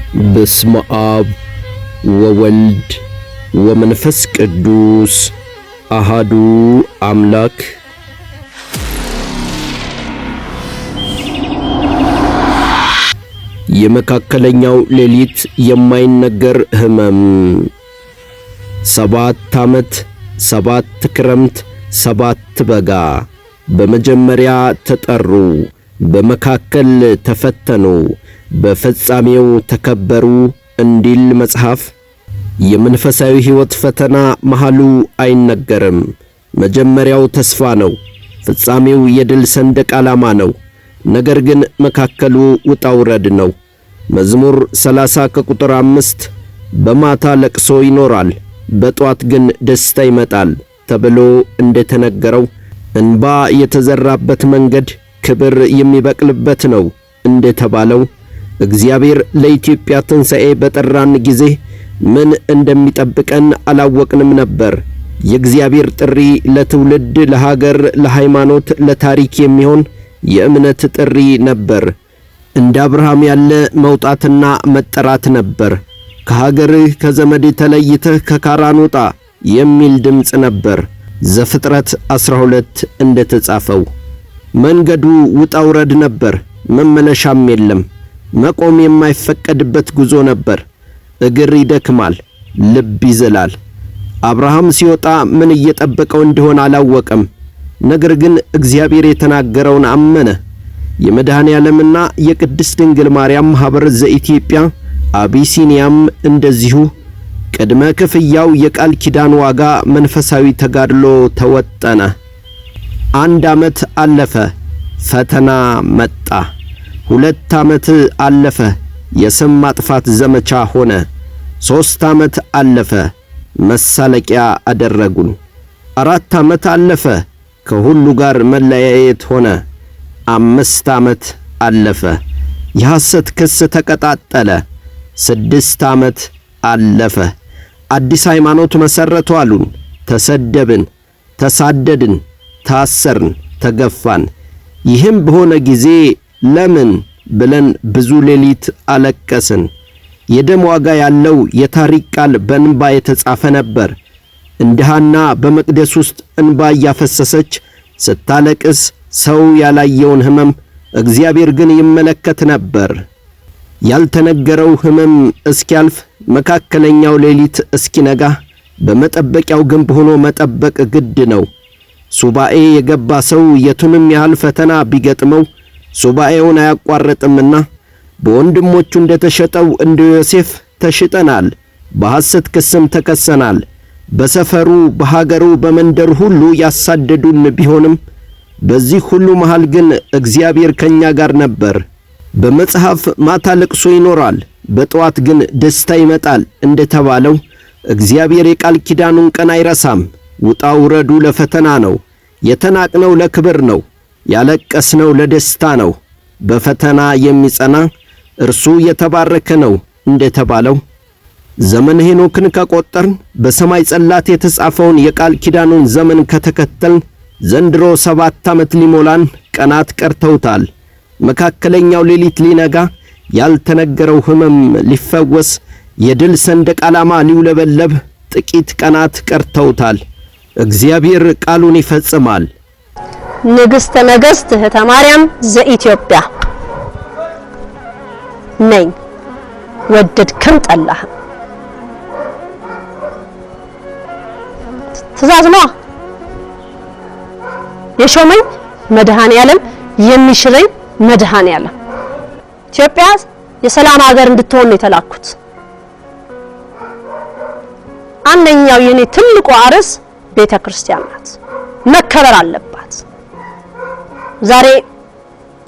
በስመ አብ ወወልድ ወመንፈስ ቅዱስ አሃዱ አምላክ። የመካከለኛው ሌሊት የማይነገር ህመም። 7 ዓመት 7 ክረምት 7 በጋ በመጀመሪያ ተጠሩ፣ በመካከል ተፈተኑ፣ በፍጻሜው ተከበሩ እንዲል መጽሐፍ። የመንፈሳዊ ሕይወት ፈተና መሃሉ አይነገርም። መጀመሪያው ተስፋ ነው፣ ፍጻሜው የድል ሰንደቅ ዓላማ ነው። ነገር ግን መካከሉ ውጣ ውረድ ነው። መዝሙር 30 ከቁጥር 5 በማታ ለቅሶ ይኖራል፣ በጧት ግን ደስታ ይመጣል ተብሎ እንደተነገረው እንባ የተዘራበት መንገድ ክብር የሚበቅልበት ነው እንደተባለው እግዚአብሔር ለኢትዮጵያ ትንሣኤ በጠራን ጊዜ ምን እንደሚጠብቀን አላወቅንም ነበር። የእግዚአብሔር ጥሪ ለትውልድ፣ ለሀገር፣ ለሃይማኖት፣ ለታሪክ የሚሆን የእምነት ጥሪ ነበር። እንደ አብርሃም ያለ መውጣትና መጠራት ነበር። ከሀገርህ ከዘመድ ተለይተህ ከካራን ውጣ የሚል ድምፅ ነበር። ዘፍጥረት 12 እንደተጻፈው መንገዱ ውጣ ውረድ ነበር። መመለሻም የለም። መቆም የማይፈቀድበት ጉዞ ነበር። እግር ይደክማል፣ ልብ ይዝላል። አብርሃም ሲወጣ ምን እየጠበቀው እንደሆነ አላወቀም። ነገር ግን እግዚአብሔር የተናገረውን አመነ። የመድኃኔ ዓለምና የቅድስት ድንግል ማርያም ማኅበር ዘኢትዮጵያ አቢሲኒያም እንደዚሁ ቅድመ ክፍያው የቃል ኪዳን ዋጋ መንፈሳዊ ተጋድሎ ተወጠነ። 1 ዓመት አለፈ፣ ፈተና መጣ። 2 ዓመት አለፈ፣ የስም ማጥፋት ዘመቻ ሆነ። 3 ዓመት አለፈ፣ መሳለቂያ አደረጉን። 4 ዓመት አለፈ፣ ከሁሉ ጋር መለያየት ሆነ። 5 ዓመት አለፈ፣ የሐሰት ክስ ተቀጣጠለ። 6 ዓመት አለፈ፣ አዲስ ሃይማኖት መሰረቱ አሉን። ተሰደብን፣ ተሳደድን፣ ታሰርን፣ ተገፋን። ይህም በሆነ ጊዜ ለምን ብለን ብዙ ሌሊት አለቀስን። የደም ዋጋ ያለው የታሪክ ቃል በእንባ የተጻፈ ነበር። እንደ ሐና በመቅደስ ውስጥ እንባ እያፈሰሰች ስታለቅስ ሰው ያላየውን ሕመም እግዚአብሔር ግን ይመለከት ነበር። ያልተነገረው ሕመም እስኪያልፍ መካከለኛው ሌሊት እስኪነጋ በመጠበቂያው ግንብ ሆኖ መጠበቅ ግድ ነው። ሱባኤ የገባ ሰው የቱንም ያህል ፈተና ቢገጥመው ሱባኤውን አያቋርጥምና በወንድሞቹ እንደተሸጠው እንደ ዮሴፍ ተሽጠናል። በሐሰት ክስም ተከሰናል። በሰፈሩ፣ በሀገሩ፣ በመንደር ሁሉ ያሳደዱን ቢሆንም በዚህ ሁሉ መሃል ግን እግዚአብሔር ከኛ ጋር ነበር። በመጽሐፍ ማታ ለቅሶ ይኖራል፣ በጠዋት ግን ደስታ ይመጣል እንደተባለው እግዚአብሔር የቃል ኪዳኑን ቀን አይረሳም። ውጣ ውረዱ ለፈተና ነው። የተናቅነው ለክብር ነው። ያለቀስነው ለደስታ ነው። በፈተና የሚጸና እርሱ የተባረከ ነው እንደተባለው ዘመን ሄኖክን ከቆጠርን በሰማይ ጽላት የተጻፈውን የቃል ኪዳኑን ዘመን ከተከተልን ዘንድሮ 7 ዓመት ሊሞላን ቀናት ቀርተውታል። መካከለኛው ሌሊት ሊነጋ፣ ያልተነገረው ሕመም ሊፈወስ፣ የድል ሰንደቅ ዓላማ ሊውለበለብ ጥቂት ቀናት ቀርተውታል። እግዚአብሔር ቃሉን ይፈጽማል። ንግሥተ ነገሥት እህተ ማርያም ዘኢትዮጵያ ነኝ፣ ወደድክም ጠላህም። ትእዛዝ ነው የሾመኝ መድኃኔ ዓለም፣ የሚሽረኝ መድኃኔ ዓለም። ኢትዮጵያ የሰላም ሀገር እንድትሆን ነው የተላኩት። አንደኛው የኔ ትልቁ አርስ ቤተ ክርስቲያን ናት፣ መከበር አለባት። ዛሬ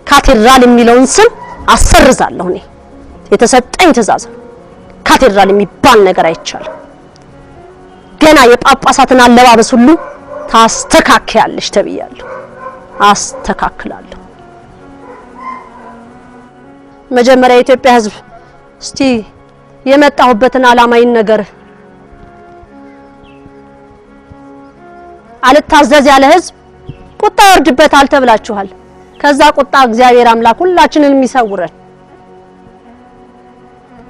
ካቴድራል የሚለውን ስም አሰርዛለሁ። እኔ የተሰጠኝ ትእዛዝ ካቴድራል የሚባል ነገር አይቻልም። ገና የጳጳሳትን አለባበስ ሁሉ ታስተካክያለሽ ተብያለሁ። አስተካክላለሁ። መጀመሪያ የኢትዮጵያ ሕዝብ እስቲ የመጣሁበትን ዓላማ ይነገር። አልታዘዝ ያለ ሕዝብ ቁጣ ይወርድበታል ተብላችኋል። ከዛ ቁጣ እግዚአብሔር አምላክ ሁላችንን የሚሰውረን።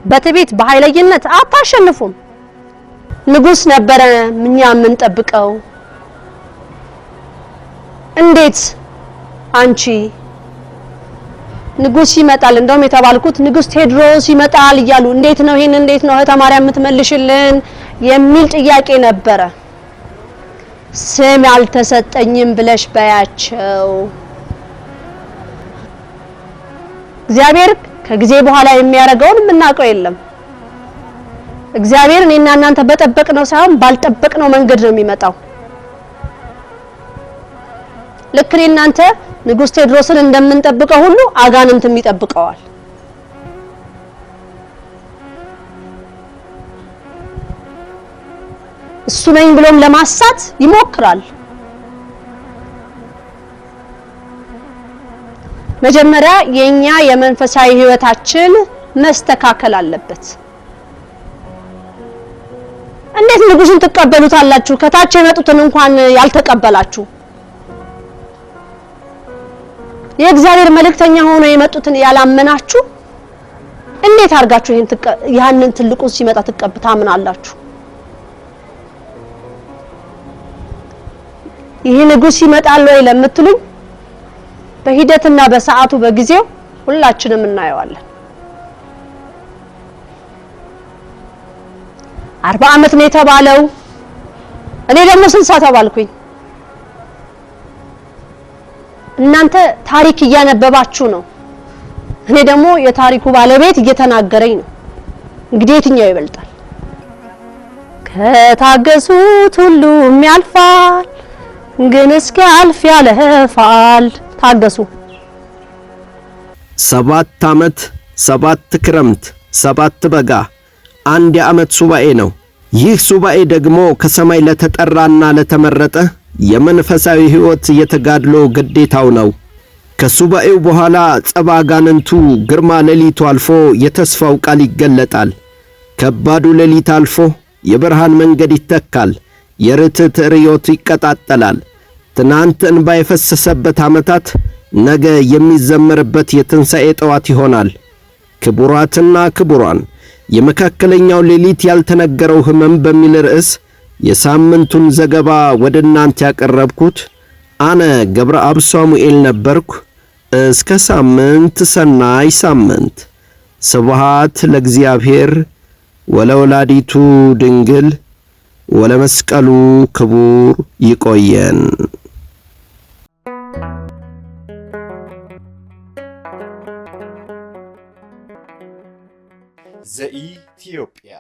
በትዕቢት በኃይለኝነት አታሸንፉም። ንጉስ ነበረ እኛ የምንጠብቀው። እንዴት አንቺ ንጉስ ይመጣል እንደውም የተባልኩት ንጉስ ቴዎድሮስ ይመጣል እያሉ እንዴት ነው ይሄን እንዴት ነው እህተ ማርያም የምትመልሽልን የሚል ጥያቄ ነበረ። ስም ያልተሰጠኝም ብለሽ በያቸው። እግዚአብሔር ከጊዜ በኋላ የሚያደርገውን የምናውቀው የለም። እግዚአብሔር እኔና እናንተ በጠበቅነው ሳይሆን ባልጠበቅነው መንገድ ነው የሚመጣው። ልክ እናንተ ንጉስ ቴዎድሮስን እንደምንጠብቀው ሁሉ አጋንንትም ይጠብቀዋል። እሱ ነኝ ብሎም ለማሳት ይሞክራል። መጀመሪያ የኛ የመንፈሳዊ ህይወታችን መስተካከል አለበት። እንዴት ንጉስን ትቀበሉታላችሁ ከታች የመጡትን እንኳን ያልተቀበላችሁ? የእግዚአብሔር መልእክተኛ ሆኖ የመጡትን ያላመናችሁ እንዴት አርጋችሁ ያንን ትልቁን ሲመጣ ታምናላችሁ? ይሄ ንጉስ ይመጣል ወይ ለምትሉኝ በሂደትና በሰዓቱ በጊዜው ሁላችንም እናየዋለን። 40 ዓመት ነው የተባለው። እኔ ደግሞ 60 ተባልኩኝ። እናንተ ታሪክ እያነበባችሁ ነው። እኔ ደግሞ የታሪኩ ባለቤት እየተናገረኝ ነው። እንግዲህ የትኛው ይበልጣል? ከታገሱት ሁሉም ያልፋል፣ ግን እስኪያልፍ ያለፋል። ታገሱ። 7 ዓመት 7 ክረምት 7 በጋ አንድ የዓመት ሱባኤ ነው። ይህ ሱባኤ ደግሞ ከሰማይ ለተጠራና ለተመረጠ የመንፈሳዊ ሕይወት የተጋድሎ ግዴታው ነው። ከሱባኤው በኋላ ጸባ አጋንንቱ ግርማ ሌሊቱ አልፎ የተስፋው ቃል ይገለጣል። ከባዱ ሌሊት አልፎ የብርሃን መንገድ ይተካል። የርትዕት ርዮት ይቀጣጠላል። ትናንት እንባ የፈሰሰበት ዓመታት ነገ የሚዘመርበት የትንሣኤ ጠዋት ይሆናል። ክቡራትና ክቡራን፣ የመካከለኛው ሌሊት ያልተነገረው ሕመም በሚል ርዕስ የሳምንቱን ዘገባ ወደ እናንተ ያቀረብኩት አነ ገብረአብ ሳሙኤል ነበርኩ። እስከ ሳምንት፣ ሰናይ ሳምንት። ስብሐት ለእግዚአብሔር ወለወላዲቱ ድንግል ወለመስቀሉ ክቡር። ይቆየን። ዘኢትዮጵያ